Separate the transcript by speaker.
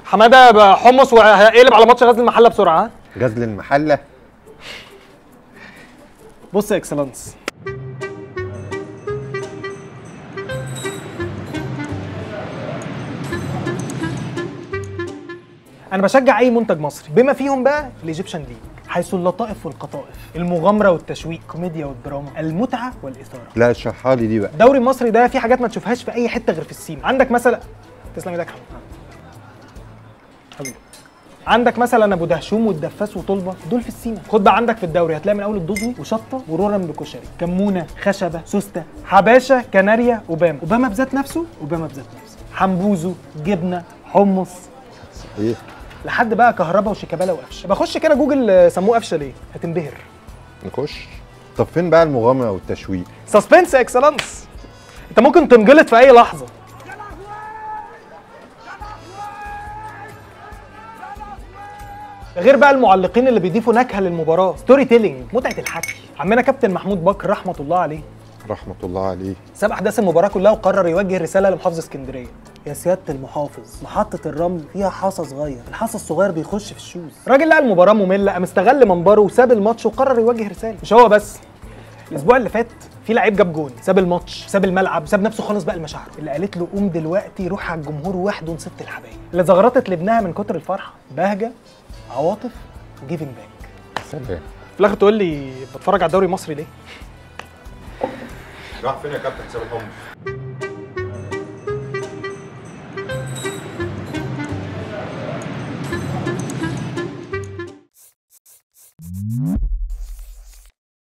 Speaker 1: حماده حمص وهيقلب على ماتش غزل المحله بسرعه. ها
Speaker 2: غزل المحله.
Speaker 1: بص يا اكسلانس، انا بشجع اي منتج مصري بما فيهم بقى الايجيبشن ليج، حيث اللطائف والقطائف، المغامره والتشويق، الكوميديا والدراما، المتعه والاثاره.
Speaker 2: لا اشرحها لي دي بقى.
Speaker 1: الدوري المصري ده في حاجات ما تشوفهاش في اي حته غير في السيما. عندك مثلا، تسلم ايدك حبيبي، عندك مثلا ابو دهشوم والدفاس وطلبه، دول في السيما. خد بقى عندك في الدوري هتلاقي من اول الدوزني وشطه ورورم بكشري، كمونه، خشبه، سوسته، حباشه، كناريا، اوباما بذات نفسه، حمبوزو، جبنه، حمص،
Speaker 2: ايه
Speaker 1: لحد بقى كهربا وشيكابالا وقفشه. بخش كده جوجل سموه قفشه ليه؟ هتنبهر.
Speaker 2: نخش. طب فين بقى المغامره والتشويق؟
Speaker 1: سسبنس اكسلانس، انت ممكن تنجلط في اي لحظه. غير بقى المعلقين اللي بيضيفوا نكهه للمباراه، ستوري تيلينج، متعه الحكي. عمنا كابتن محمود بكر رحمه الله عليه،
Speaker 2: رحمه الله عليه،
Speaker 1: ساب احداث المباراه كلها وقرر يوجه رساله لمحافظ اسكندريه. يا سياده المحافظ، محطه الرمل فيها حصى صغير، الحصى الصغير بيخش في الشوز. الراجل لقى المباراه ممله، قام استغل منبره وساب الماتش وقرر يوجه رساله. مش هو بس، الاسبوع اللي فات في لعيب جاب جون، ساب الماتش، ساب الملعب، ساب نفسه خالص بقى المشاعر اللي قالت له قوم دلوقتي روح على الجمهور واحضن ست الحبايب، اللي زغرطت لابنها من كتر الفرحه، بهجه، عواطف، وجيفنج باك.
Speaker 2: سلام.
Speaker 1: في الاخر تقول لي بتفرج على الدوري المصري ليه؟
Speaker 2: راح فين يا كابتن حساب الحمص؟